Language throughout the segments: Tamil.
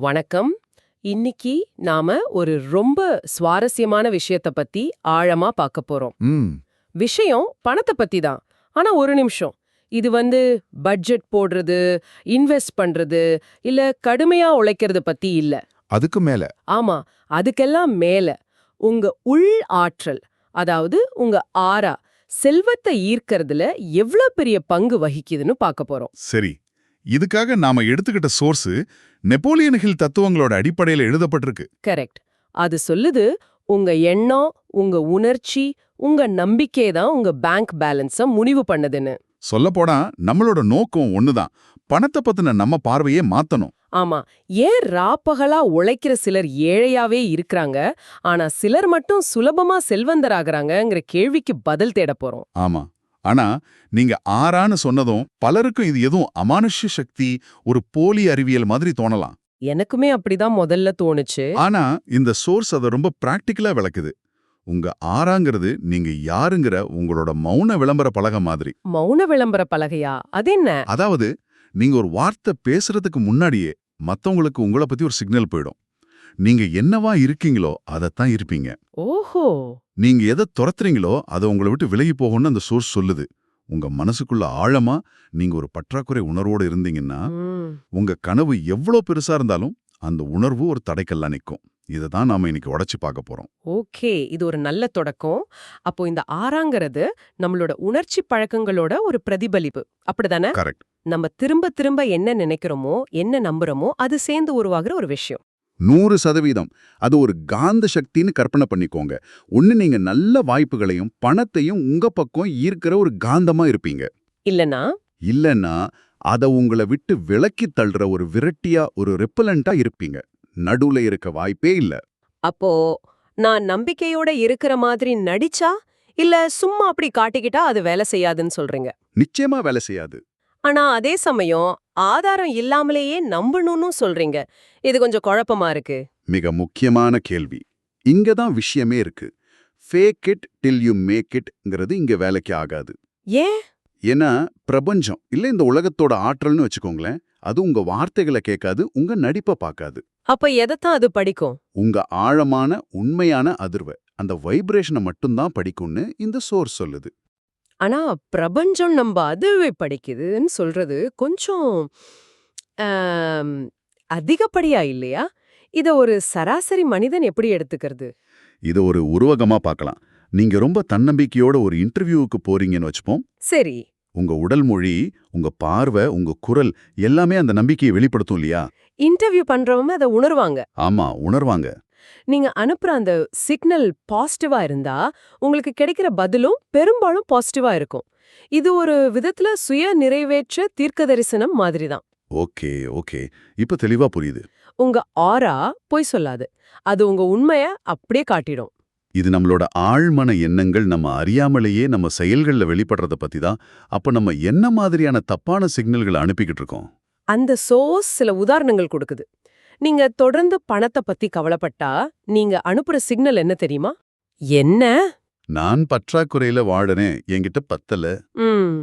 வணக்கம். இன்னைக்கு நாம ஒரு ரொம்ப சுவாரஸ்யமான விஷயத்த பத்தி ஆழமா பார்க்க போறோம். ம் விஷயம் பணத்தை பத்தி தான். ஆனா ஒரு நிமிஷம். இது பட்ஜெட் போடுறது, இன்வெஸ்ட் பண்றது, இல்ல கடுமையா உழைக்கிறது பத்தி இல்ல. அதுக்கு மேல ஆமா, அதுக்கெல்லாம் மேல உங்க உள் ஆற்றல், அதாவது உங்க ஆறா, செல்வத்தை ஈர்க்கறதுல எவ்ளோ பெரிய பங்கு வகிக்குதுன்னு பார்க்க போறோம். சரி. இதுக்காக நாம எடுத்துக்கிட்ட சோர்ஸ் நெப்போலியன் ஹில் தத்துவங்களோட அடிப்படையில எழுதப்பட்டிருக்கு. கரெக்ட். அது சொல்லுது, உங்க எண்ணம், உங்க உணர்ச்சி, உங்க நம்பிக்கை தான் உங்க பேங்க் பேலன்ஸ முடிவு பண்ணுதுன்னு. சொல்லப்போனா நம்மளோட நோக்கம் ஒண்ணுதான். பணத்தை பத்தின நம்ம பார்வையே மாத்தணும். ஆமா, ஏன் ராப்பகலா உழைக்கிற சிலர் ஏழையாவே இருக்கிறாங்க, ஆனா சிலர் மட்டும் சுலபமா செல்வந்தராகறாங்கங்கிற கேள்விக்கு பதில் தேட போறோம். ஆமா. ஆனா நீங்க ஆறான்னு சொன்னதும் பலருக்கும் இது எதுவும் அமானுஷ்ய சக்தி, ஒரு போலி அறிவியல் மாதிரி தோணலாம். எனக்குமே அப்படிதான் முதல்ல தோணுச்சு. ஆனா இந்த சோர்ஸ் அதை ரொம்ப பிராக்டிக்கலா விளக்குது. உங்க ஆறாங்கிறது நீங்க யாருங்கிற உங்களோட மௌன விளம்பர பலகை மாதிரி. மௌன விளம்பர பலகையா? அது என்ன? அதாவது நீங்க ஒரு வார்த்தை பேசுறதுக்கு முன்னாடியே மத்தவங்களுக்கு உங்கள பத்தி ஒரு சிக்னல் போயிடும். நீங்க என்னவா இருக்கீங்களோ அதத்தான் இருப்பீங்க. ஓஹோ. நீங்க எதை துரத்துறீங்களோ அதை உங்களை விட்டு விலகி போகும்னு அந்த சோர்ஸ் சொல்லுது. உங்க மனசுக்குள்ள ஆழமா நீங்க ஒரு பற்றாக்குறை உணர்வோடு இருந்தீங்கன்னா, ம். உங்க கனவு எவ்வளவு பெருசா இருந்தாலும் அந்த உணர்வு ஒரு தடைக்கல்லா நிக்கும். இததான் நாம இன்னைக்கு உடைச்சு பார்க்க போறோம். ஓகே, இது ஒரு நல்ல தொடக்கம். அப்போ இந்த ஆறாங்கிறது நம்மளோட உணர்ச்சி பழக்கங்களோட ஒரு பிரதிபலிப்பு, அப்படிதானே? கரெக்ட். நம்ம திரும்ப திரும்ப என்ன நினைக்கிறோமோ, என்ன நம்புறோமோ, அது சேர்ந்து உருவாகிற ஒரு விஷயம். 100% அது ஒரு காந்த சக்தின்னு கற்பனை பண்ணிக்கோங்க. ஒண்ணு நீங்க நல்ல வாய்ப்புகளையும் பணத்தையும் உங்க பக்கம் ஈர்க்கிற ஒரு காந்தமா இருப்பீங்க. இல்லனா? இல்லன்னா அத உங்கள விட்டு விலக்கி தள்ளுற ஒரு விரட்டியா, ஒரு ரெப்பலண்டா இருப்பீங்க. நடுவுல இருக்க வாய்ப்பே இல்ல. அப்போ நான் நம்பிக்கையோட இருக்கிற மாதிரி நடிச்சா, இல்ல சும்மா அப்படி காட்டிக்கிட்டா அது வேலை செய்யாதுன்னு சொல்றீங்க? நிச்சயமா வேலை செய்யாது. ஆனா அதே சமயம் ஆதாரம் இல்லாமலேயே நம்பணும்னு சொல்றீங்க. இது கொஞ்சம் குழப்பமா இருக்கு. மிக முக்கியமான கேள்வி. இங்க தான் விஷயமே இருக்கு. Fake it till you make இட்ங்கிறது இங்க வேலைக்கு ஆகாது. ஏன்? ஏன்னா பிரபஞ்சம் இல்ல இந்த உலகத்தோட ஆற்றல்னு வச்சுக்கோங்களேன், அது உங்க வார்த்தைகளை கேட்காது, உங்க நடிப்பை பார்க்காது. அப்ப எதைத்தான் அது படிக்கும்? உங்க ஆழமான உண்மையான அதிர்வை, அந்த வைப்ரேஷனை மட்டும்தான் படிக்கும்னு இந்த சோர்ஸ் சொல்லுது. ஆனா பிரபஞ்சம் நம்ம அதுவே படிக்குதுன்னு சொல்றது கொஞ்சம் ஆம், அதிகப்படியா இல்லையா? இத ஒரு சராசரி மனிதன் எப்படி எடுத்துக்கிறது? இத ஒரு உருவகமா பார்க்கலாம். நீங்க ரொம்ப தன்னம்பிக்கையோட ஒரு இன்டர்வியூவுக்கு போறீங்கன்னு வச்சுப்போம். சரி. உங்க உடல் மொழி, உங்க பார்வை, உங்க குரல் எல்லாமே அந்த நம்பிக்கையை வெளிப்படுத்தும் இல்லையா? இன்டர்வியூ பண்றவங்க அத உணர்வாங்க. ஆமா, உணர்வாங்க. நீங்க அனுப்புற அந்த சிக்னல் பாசிட்டிவா இருந்தா, உங்களுக்கு கிடைக்கிற பதிலும் பெரும்பாலும் பாசிட்டிவா இருக்கும். இது ஒரு விதத்துல சுய நிறைவேற்ற தீர்க்கதரிசனம் மாதிரி தான். Okay, okay. இப்ப தெளிவா புரியுது. உங்க ஆரா பொய் சொல்லாது. அது உங்க உண்மைய அப்படியே காட்டிடும். இது நம்மளோட ஆழ்மன எண்ணங்கள் நம்ம அறியாமலேயே நம்ம செயல்கள்ல வெளிப்படுறத பத்தி தான். அப்ப நம்ம என்ன மாதிரியான தப்பான சிக்னல்களை அனுப்பிக்கிட்டு இருக்கோம்? அந்த சோர்ஸ் சில உதாரணங்கள் கொடுக்குது. நீங்க தொடர்ந்து பணத்தை பத்தி கவலைப்பட்டா, நீங்க அனுப்புற சிக்னல் என்ன தெரியுமா? என்ன? நான் பற்றாக்குறையில வாழறேன், என்கிட்ட பத்தல. ம்.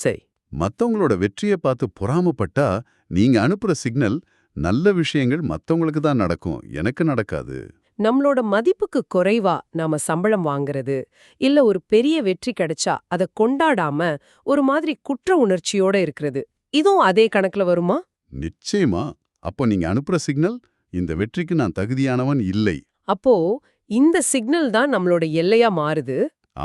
சரி. மத்தவங்களோட வெற்றியை பார்த்து பொறாமப்பட்டா நீங்க அனுப்புற சிக்னல், நல்ல விஷயங்கள் மத்தவங்களுக்கு தான் நடக்கும், எனக்கு நடக்காது. நம்மளோட மதிப்புக்கு குறைவா நாம சம்பளம் வாங்குறது, இல்ல ஒரு பெரிய வெற்றி கிடைச்சா அத கொண்டாடாம ஒரு மாதிரி குற்ற உணர்ச்சியோட இருக்கிறது, இதுவும் அதே கணக்குல வருமா? நிச்சயமா. அப்போ நீங்க அனுப்புற சிக்னல், இந்த வெற்றிக்கு நான் தகுதியானவன் இல்லை. அப்போ இந்த சிக்னல் தான் நம்மளோட எல்லையா மாறுது.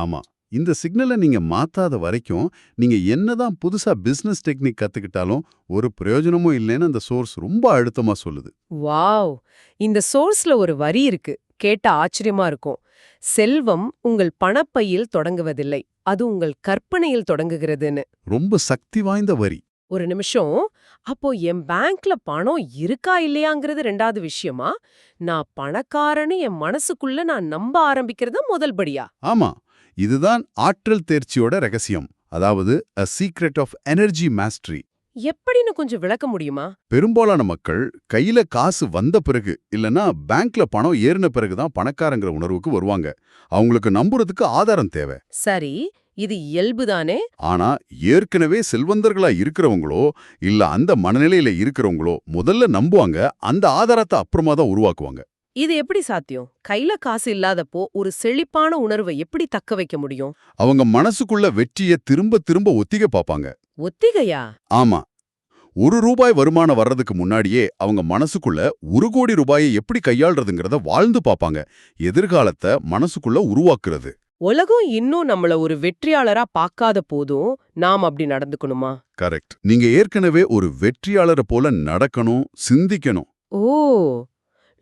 ஆமா. இந்த சிக்னலை நீங்க மாத்தாத வரைக்கும், நீங்க என்னதான் புதுசா பிசினஸ் டெக்னிக் கத்துக்கிட்டாலும் ஒரு பிரயோஜனமும் இல்லைன்னு அந்த சோர்ஸ் ரொம்ப அழுத்தமா சொல்லுது. வாவ்! இந்த சோர்ஸ்ல ஒரு வரி இருக்கு. கேட்டா ஆச்சரியமா இருக்கும். செல்வம் உங்கள் பணப்பையில் தொடங்குவதில்லை, அது உங்கள் கற்பனையில் தொடங்குகிறதுன்னு. ரொம்ப சக்தி வாய்ந்த வரி. ஒரு நிமிஷம். அப்போ என் பேங்க்ல பணம் இருக்கா இல்லையாங்கிறது ரெண்டாவது விஷயமா? நான் பணக்காரன்னு என் மனசுக்குள்ள நான் நம்ப ஆரம்பிக்கிறது முதல் படியா? ஆமா. இதுதான் ஆற்றல் தேர்ச்சியோட ரகசியம். அதாவது a secret of energy mastery. எப்படின்னு கொஞ்சம் விளக்க முடியுமா? பெரும்பாலான மக்கள் கையில காசு வந்த பிறகு இல்லனா பேங்க்ல பணம் ஏறின பிறகுதான் பணக்காரங்கிற உணர்வுக்கு வருவாங்க. அவங்களுக்கு நம்புறதுக்கு ஆதாரம் தேவை. சரி, இது இயல்புதானே? ஆனா ஏற்கனவே செல்வந்தர்களா இருக்கிறவங்களோ இல்ல அந்த மனநிலையில இருக்கிறவங்களோ முதல்ல நம்புவாங்க, அந்த ஆதாரத்தை அப்புறமா தான் உருவாக்குவாங்க. இது எப்படி சாத்தியம்? கையில காசு இல்லாதப்போ ஒரு செழிப்பான உணர்வை எப்படி தக்க வைக்க முடியும்? அவங்க மனசுக்குள்ள வெற்றிய திரும்ப திரும்ப ஒத்திகை பார்ப்பாங்க. ஒத்திகையா? ஆமா, ₹1 வருமானம் வர்றதுக்கு முன்னாடியே அவங்க மனசுக்குள்ள ₹1,00,00,000 எப்படி கையாள்றதுங்கிறத வாழ்ந்து பார்ப்பாங்க. எதிர்காலத்தை மனசுக்குள்ள உருவாக்குறது. உலகம் இன்னும் நம்மள ஒரு வெற்றியாளரா பார்க்காத போதும் நாம் அப்படி நடந்துக்கணுமா? கரெக்ட். நீங்க ஏற்கனவே ஒரு வெற்றியாளரை போல நடக்கணும், சிந்திக்கணும். ஓ!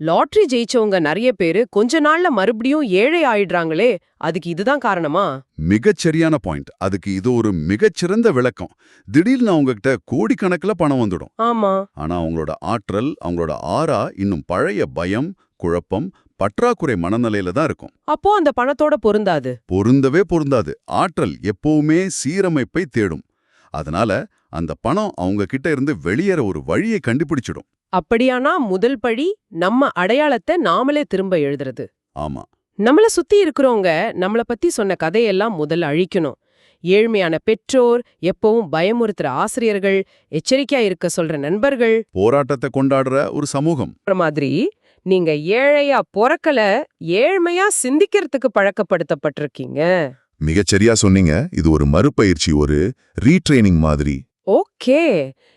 லாட்டரி ஜெயிச்சவங்க நெறைய பேரு கொஞ்ச நாள்ல மறுபடியும் ஏழை ஆயிடுறாங்களே, அதுக்கு இதுதான் காரணமா? மிகச்சரியான பாயிண்ட். அதுக்கு இது ஒரு மிகச்சிறந்த விளக்கம். திடீர்னு அவங்ககிட்ட கோடிக்கணக்குல பணம் வந்துடும். ஆமா. ஆனா அவங்களோட ஆற்றல், அவங்களோட ஆறா இன்னும் பழைய பயம், குழப்பம், பற்றாக்குறை மனநிலையில தான் இருக்கும். அப்போ அந்த பணத்தோட பொருந்தாது. பொருந்தவே பொருந்தாது. ஆற்றல் எப்பவுமே சீரமைப்பை தேடும். அதனால அந்த பணம் அவங்க கிட்ட இருந்து வெளியேற ஒரு வழியை கண்டுபிடிச்சிடும். அப்படியானா முதல் படி நம்ம அடையாளத்தை நாமளே திரும்ப எழுதுறது. ஆமா, நம்மள சுத்தி இருக்கிறவங்க நம்மள பத்தி சொன்ன கதையெல்லாம் முதல்ல அழிக்கணும். ஏழ்மையான பெற்றோர், எப்பவும் பயமுறுத்துற ஆசிரியர்கள், எச்சரிக்கையா இருக்க சொல்ற நண்பர்கள் போராட்டத்தை கொண்டாடுற ஒரு சமூகம். மாதிரி நீங்க ஏழையா பொறக்கல, ஏழ்மையா சிந்திக்கிறதுக்கு பழக்கப்படுத்தப்பட்டிருக்கீங்க. மிகச்சரியா சொன்னீங்க. இது ஒரு மறுபயிற்சி, ஒரு ரீட்ரெய்னிங் மாதிரி. ஓகே,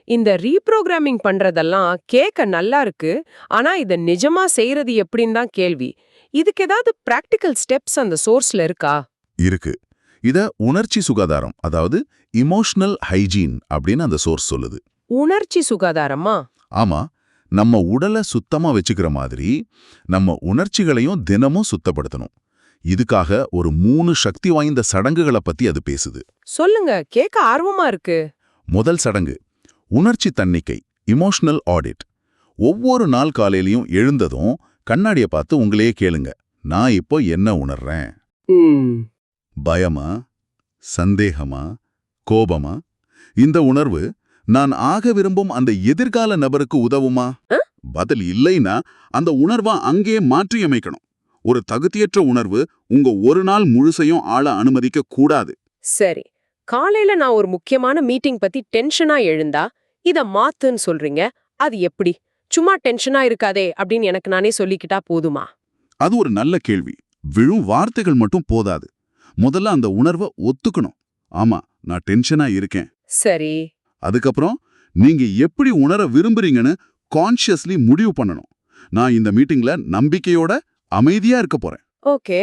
இந்த ரீப்ரோகிராமிங் பண்றதெல்லாம் கேட்க நல்லா இருக்கு. ஆனா இத நிஜமா செய்யறது எப்படின்னு தான் கேள்வி. இதுக்கு ஏதாவது பிராக்டிக்கல் ஸ்டெப்ஸ் அந்த சோர்ஸ்ல இருக்கா? இருக்கு. இத உணர்ச்சி சுகாதாரம், அதாவது இமோஷனல் ஹைஜீன் அப்படின்னு அந்த சோர்ஸ் சொல்லுது. உணர்ச்சி சுகாதாரமா? ஆமா, நம்ம உடலை சுத்தமா வச்சுக்கிற மாதிரி நம்ம உணர்ச்சிகளையும் தினமும் சுத்தப்படுத்தணும். இதுக்காக ஒரு 3 சக்தி வாய்ந்த சடங்குகளை பத்தி அது பேசுது. சொல்லுங்க, கேட்க ஆர்வமா இருக்கு. முதல் சடங்கு உணர்ச்சி தன்னிக்கை, இமோஷனல் ஆடிட். ஒவ்வொரு நாள் காலையிலயும் எழுந்ததும் கண்ணாடிய பார்த்து உங்களையே கேளுங்க, நான் இப்போ என்ன உணர்றேன்? பயமா, சந்தேகமா, கோபமா? இந்த உணர்வு நான் ஆக விரும்பும் அந்த எதிர்கால நபருக்கு உதவுமா? பதில் இல்லைன்னா அந்த உணர்வா அங்கே மாற்றியமைக்கணும். ஒரு தகுதியற்ற உணர்வு உங்க ஒரு நாள் முழுசையும் ஆள அனுமதிக்க கூடாது. சரி, காலையில நான் ஒரு முக்கியமான மீட்டிங் பத்தி டென்ஷனா எழுந்தா இத மாத்துன்னு சொல்றீங்க. அது எப்படி? சும்மா டென்ஷனா இருக்காதே அப்படின்னு எனக்கு நானே சொல்லிக்கிட்டா போதுமா? அது ஒரு நல்ல கேள்வி. விழும் வார்த்தைகள் மட்டும் போதாது. முதல்ல அந்த உணர்வை ஒத்துக்கணும். ஆமா, நான் டென்ஷனா இருக்கேன். சரி. அதுக்கப்புறம் நீங்க எப்படி உணர விரும்புறீங்கன்னு கான்ஷியஸ்லி முடிவு பண்ணணும். நான் இந்த மீட்டிங்ல நம்பிக்கையோட அமைதியா இருக்க போறேன். ஓகே.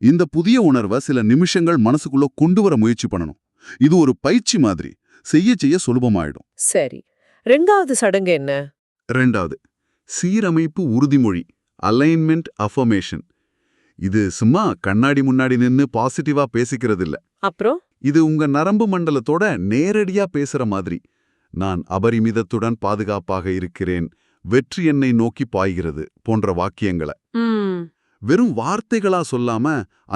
இந்த புதிய உணர்வை சில நிமிஷங்கள் மனசுக்குள்ள கொண்டு வர முயற்சி பண்ணணும். இது ஒரு பயிற்சி மாதிரி. செய்ய செய்ய சுலபமாயிடும். சரி, 2வது சடங்கு என்ன? 2வது சீரமைப்பு உறுதிமொழி, அலைன்மெண்ட் அஃபர்மேஷன். இது சும்மா கண்ணாடி முன்னாடி நின்னு பாசிட்டிவா பேசிக்கிறது இல்ல. அப்புறம்? இது உங்க நரம்பு மண்டலத்தோட நேரடியா பேசுற மாதிரி. நான் அபரிமிதத்துடன் பாதுகாப்பாக இருக்கிறேன், வெற்றி என்னை நோக்கி பாய்கிறது போன்ற வாக்கியங்களை வெறும் வார்த்தைகளா சொல்லாம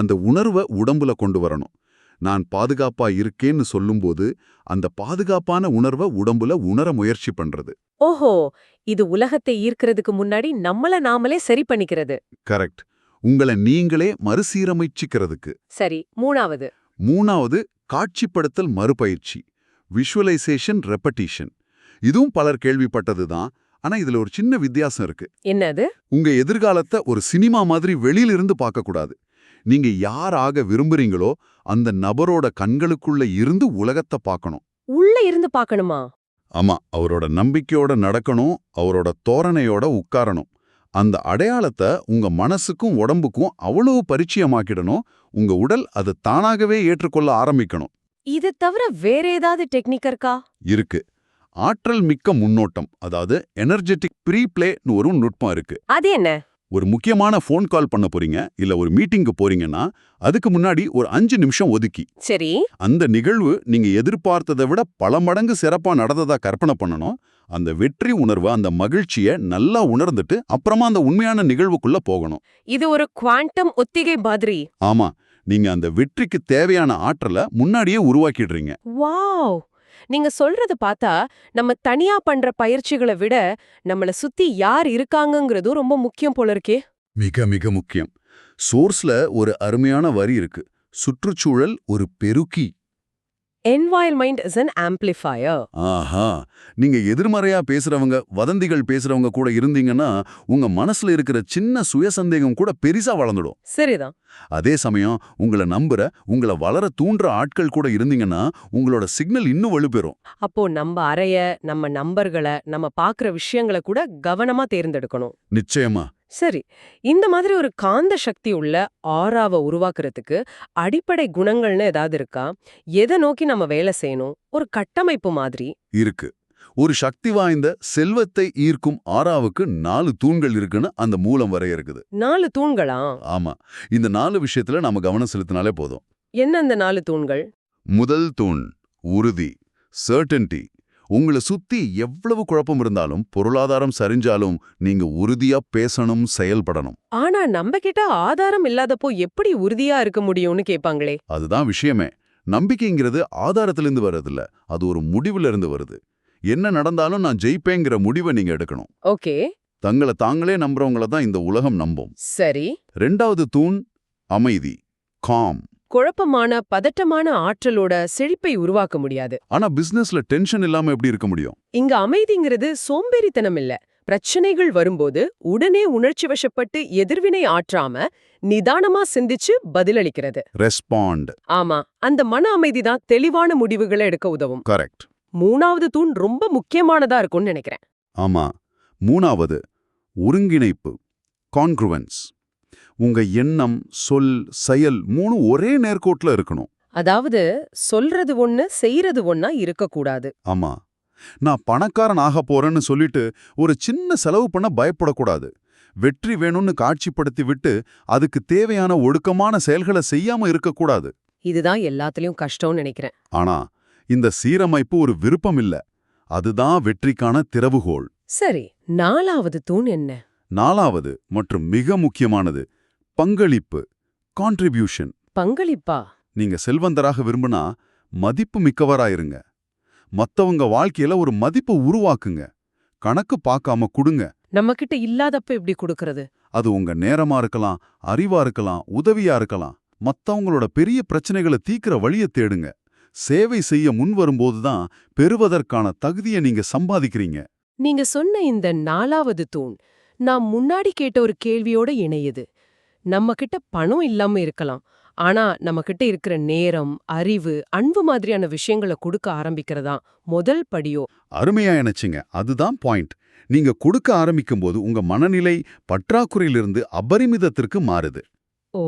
அந்த உணர்வை உடம்புல கொண்டு வரணும். நான் பாதுகாப்பா இருக்கேன்னு சொல்லும்போது அந்த பாதுகாப்பான உணர்வை உடம்புல உணர முயற்சி பண்றது. ஓஹோ, இது உலகத்தை ஈர்க்கிறதுக்கு முன்னாடி நம்மள நாமளே சரி பண்ணிக்கிறது. கரெக்ட். உங்களை நீங்களே மறுசீரமைச்சிக்கிறதுக்கு. சரி, 3வது? 3வது காட்சிப்படுத்தல் மறுபயிற்சி, விஷுவலைசேஷன் ரெப்படிஷன். இதுவும் பலர் கேள்விப்பட்டதுதான். ஆனா இதுல ஒரு சின்ன வித்தியாசம் இருக்கு. என்னது? உங்க எதிர்காலத்தை ஒரு சினிமா மாதிரி வெளியிலிருந்து பார்க்க கூடாது. நீங்க யார் ஆக விரும்புறீங்களோ அந்த நபரோட கண்களுக்குள்ள இருந்து உலகத்தை பார்க்கணும். உள்ள இருந்து பார்க்கணுமா? ஆமா, அவரோட நம்பிக்கையோட நடக்கணும், அவரோட தோரணையோட உட்காரணும். அந்த அடையாளத்தை உங்க மனசுக்கும் உடம்புக்கும் அவ்வளவு பரிச்சயமாக்கிடணும். உங்க உடல் அது தானாகவே ஏற்றுக்கொள்ள ஆரம்பிக்கணும். இது தவிர வேற ஏதாவது டெக்னிக் இருக்கா? இருக்கு. ஆற்றல் மிக்க முன்னோட்டம், அதாவது எனர்ஜெட்டிக் ப்ரீப்ளேன்னு ஒரு நுட்பம் இருக்கு. அது என்ன? ஒரு முக்கியமான ஃபோன் கால் பண்ண போறீங்க இல்ல ஒரு மீட்டிங்க்கு போறீங்கன்னா அதுக்கு முன்னாடி ஒரு 5 நிமிஷம் ஒதுக்கி சரி, அந்த நிகழ்வு நீங்க எதிர்பார்த்ததை விட பல மடங்கு சிறப்பா நடந்ததா கற்பனை பண்ணணும். அந்த வெற்றி உணர்வு, அந்த மகிழ்ச்சியை நல்லா உணர்ந்துட்டு அப்புறமா அந்த உண்மையான நிகழ்வுக்குள்ள போகணும். இது ஒரு குவாண்டம் ஒத்திகை மாதிரி. ஆமா, நீங்க அந்த வெற்றிக்கு தேவையான ஆற்றலை முன்னாடியே உருவாக்கிடுறீங்க. வாவ், நீங்க சொல்றது பார்த்தா நம்ம தனியா பண்ற பயிற்சிகளை விட நம்மள சுத்தி யார் இருக்காங்கங்கிறதும் ரொம்ப முக்கியம் போல இருக்கே. மிக மிக முக்கியம். சோர்ஸ்ல ஒரு அருமையான வரி இருக்கு. சுற்றுச்சூழல் ஒரு பெருக்கி. Environment is an amplifier. ஆஹா, நீங்க எதிர்மறையா பேசுறவங்க, வதந்திகள் பேசுறவங்க கூட இருந்தீங்கன்னா உங்க மனசுல இருக்கிற சின்ன சுயசந்தேகம் கூட பெரிசா வளர்ந்துடும். சரிதான். அதே சமயம் உங்கள நம்புற, உங்கள வளர தூண்டுற ஆட்கள் கூட இருந்தீங்கன்னா உங்களோட சிக்னல் இன்னும் வலுப்பெறும். அப்போ நம்ம அறைய, நம்ம நம்பர்களை, நம்ம பாக்குற விஷயங்களை கூட கவனமா தேர்ந்தெடுக்கணும். நிச்சயமா. சரி, இந்த மாதிரி ஒரு காந்த சக்தி உள்ள ஆறாவை உருவாக்குறதுக்கு அடிப்படை குணங்கள்னு ஏதாவது இருக்கா? எதை நோக்கி நம்ம வேலை செய்யணும்? ஒரு கட்டமைப்பு மாதிரி. இருக்கு. ஒரு சக்தி வாய்ந்த செல்வத்தை ஈர்க்கும் ஆறாவுக்கு 4 தூண்கள் இருக்குன்னு அந்த மூலம் வரையறுக்குது. 4 தூண்களா? ஆமா, இந்த 4 விஷயத்துல நாம கவனம் செலுத்தினாலே போதும். என்ன அந்த 4 தூண்கள்? முதல் தூண் உறுதி, சர்டன்டி. உங்களை சுத்தி எவ்வளவு குழப்பம் இருந்தாலும், பொருளாதாரம் சரிஞ்சாலும் நீங்க உறுதியா பேசணும், செயல்படணும். ஆனா நம்ம கிட்ட ஆதாரம் இல்லாதப்போ எப்படி உறுதியா இருக்க முடியும்னு கேட்பாங்களே. அதுதான் விஷயமே. நம்பிக்கைங்கிறது ஆதாரத்திலிருந்து வர்றதில்ல, அது ஒரு முடிவுல இருந்து வருது. என்ன நடந்தாலும் நான் ஜெயிப்பேங்கிற முடிவை நீங்க எடுக்கணும். ஓகே. தங்களை தாங்களே நம்புறவங்கள தான் இந்த உலகம் நம்பும். சரி. 2வது தூண் அமைதி, காம். குழப்பமான, பதட்டமான ஆற்றலோட செழிப்பை உருவாக்க முடியாது. ஆனா பிசினஸ்ல டென்ஷன் இல்லாம எப்படி இருக்க முடியும்? இங்க அமைதிங்கிறது சோம்பேறித்தனம் இல்ல. பிரச்சனைகள் வரும்போது உடனே உணர்ச்சி வசப்பட்டு எதிர்வினை ஆற்றாம நிதானமா சிந்திச்சு பதிலளிக்கிறது. ரெஸ்பாண்ட். ஆமா, அந்த மன அமைதி தான் தெளிவான முடிவுகளை எடுக்க உதவும். கரெக்ட். 3வது தூண் ரொம்ப முக்கியமானதா இருக்கும்னு நினைக்கிறேன். ஆமா. 3வது ஒருங்கிணைப்பு, கான்க்ருவன்ஸ். உங்க எண்ணம், சொல், செயல் 3 ஒரே நேர்கோட்டுல இருக்கணும். அதாவது சொல்றது ஒண்ணு, செய்யறது ஒண்ணா இருக்கக்கூடாது. ஆமா. நான் பணக்காரன் ஆக போறேன்னு சொல்லிட்டு ஒரு சின்ன செலவு பண்ண பயப்படக்கூடாது. வெற்றி வேணும்னு காட்சிப்படுத்தி விட்டு அதுக்கு தேவையான ஒழுக்கமான செயல்களை செய்யாம இருக்கக்கூடாது. இதுதான் எல்லாத்துலயும் கஷ்டம்னு நினைக்கிறேன். ஆனா இந்த சீரமைப்பு ஒரு விருப்பம் இல்ல, அதுதான் வெற்றிக்கான திறவுகோல். சரி, 4வது தூண் என்ன? 4வது மற்றும் மிக முக்கியமானது பங்களிப்பு, கான்ட்ரிபியூஷன். பங்களிப்பா? நீங்க செல்வந்தராக விரும்புனா மதிப்பு மிக்கவராயிருங்க. மத்தவங்க வாழ்க்கையில ஒரு மதிப்பு உருவாக்குங்க. கணக்கு பார்க்காம கொடுங்க. நம்ம கிட்ட இல்லாதப்ப எப்படி கொடுக்கறது? அது உங்க நேரமா இருக்கலாம், அறிவா இருக்கலாம், உதவியா இருக்கலாம். மத்தவங்களோட பெரிய பிரச்சனைகளை தீக்கிற வழியை தேடுங்க. சேவை செய்ய முன் வரும்போதுதான் பெறுவதற்கான தகுதியை நீங்க சம்பாதிக்கிறீங்க. நீங்க சொன்ன இந்த 4வது தூண் நான் முன்னாடி கேட்ட ஒரு கேள்வியோட இணையுது. நம்ம கிட்ட பணம் இல்லாம இருக்கலாம், ஆனா நம்ம கிட்ட இருக்கிற நேரம், அறிவு, அன்பு மாதிரியான விஷயங்களை கொடுக்க ஆரம்பிக்கிறதா முதல் படியோ? அருமையா நினைச்சிங்க. அதுதான் பாயிண்ட். நீங்க கொடுக்க ஆரம்பிக்கும்போது உங்க மனநிலை பற்றாக்குறையிலிருந்து அபரிமிதத்திற்கு மாறுது. ஓ,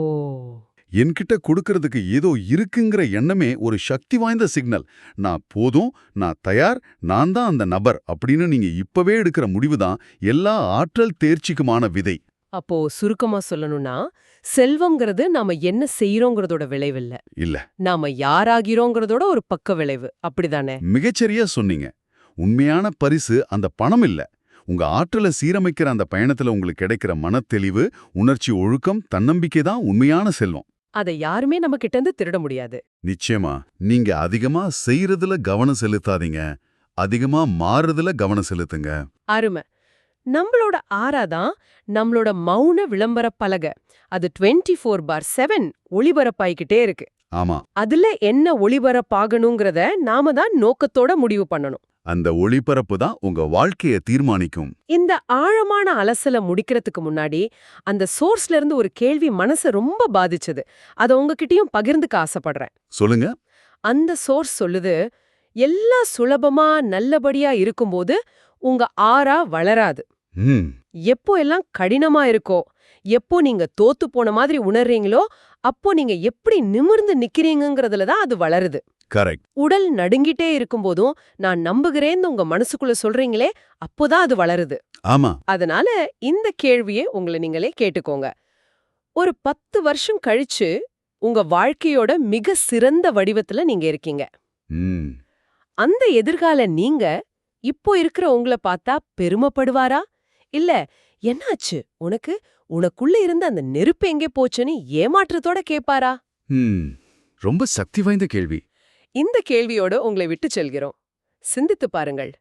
என்கிட்ட கொடுக்கறதுக்கு ஏதோ இருக்குங்கிற எண்ணமே ஒரு சக்தி வாய்ந்த சிக்னல். நான் போதும், நான் தயார், நான் தான் அந்த நபர் அப்படின்னு நீங்க இப்பவே எடுக்கிற முடிவுதான் எல்லா ஆற்றல் தேர்ச்சிக்குமான விதை. அப்போ சுருக்கமா சொல்லணும்னா, செல்வங்கிறது நாம என்ன செய்யறோங்கிறதோட விளைவில்ல, இல்ல, நாம யாராகிறோங்கிறதோட ஒரு பக்க விளைவு. அப்படிதானே? மிகச்சரியா சொன்னீங்க. உண்மையான பரிசு அந்த பணம் இல்ல, உங்க ஆற்றலை சீரமைக்கிற அந்த பயணத்துல உங்களுக்கு கிடைக்கிற மனத்தெளிவு, உணர்ச்சி ஒழுக்கம், தன்னம்பிக்கை தான் உண்மையான செல்வம். அதை யாருமே நம்ம கிட்ட இருந்து திருட முடியாது. நிச்சயமா. நீங்க அதிகமா செய்யறதுல கவனம் செலுத்தாதீங்க, அதிகமா மாறுறதுல கவனம் செலுத்துங்க. அருமை. நம்மளோட ஆறாதான் நம்மளோட மௌன விளம்பர பலகை. அது 24/7 ஒளிபரப்பாய்கிட்டே இருக்கு. ஆமா. அதுல என்ன ஒளிபரப்பாகணுங்கிறத நாம தான் நோக்கத்தோட முடிவு பண்ணணும். அந்த ஒளிபரப்பு தான் உங்க வாழ்க்கைய தீர்மானிக்கும். இந்த ஆழமான அலசல முடிக்கிறதுக்கு முன்னாடி அந்த சோர்ஸ்ல இருந்து ஒரு கேள்வி மனசை ரொம்ப பாதிச்சது. அதை உங்ககிட்டயும் பகிர்ந்துக்க ஆசைப்படுறேன். சொல்லுங்க. அந்த சோர்ஸ் சொல்லுது, எல்லாம் சுலபமா நல்லபடியா இருக்கும்போது உங்க ஆறா வளராது. எப்போ எல்லாம் கடினமா இருக்கோ, எப்போ நீங்க தோத்து போன மாதிரி உணர்றீங்களோ, அப்போ நீங்க எப்படி நிமிர்ந்து நிக்கிறீங்கிறதுல தான் அது வளருது. கரெக்ட். உடல் நடுங்கிட்டே இருக்கும்போதும் நான் நம்புகிறேன்னு உங்க மனசுக்குள்ள சொல்றீங்களே, அப்போதான் அது வளருது. ஆமா. அதனால இந்த கேள்வியை உங்களை நீங்களே கேட்டுக்கோங்க. ஒரு 10 வருஷம் கழிச்சு உங்க வாழ்க்கையோட மிக சிறந்த வடிவத்துல நீங்க இருக்கீங்க. அந்த எதிர்கால நீங்க இப்போ இருக்கிற உங்களை பார்த்தா பெருமைப்படுவாரா? இல்ல, என்னாச்சு உனக்கு, உனக்குள்ள இருந்த அந்த நெருப்பு எங்கே போச்சுன்னு ஏமாற்றத்தோட கேட்பாரா? ரொம்ப சக்தி வாய்ந்த கேள்வி. இந்த கேள்வியோட உங்களை விட்டு செல்கிறோம். சிந்தித்து பாருங்கள்.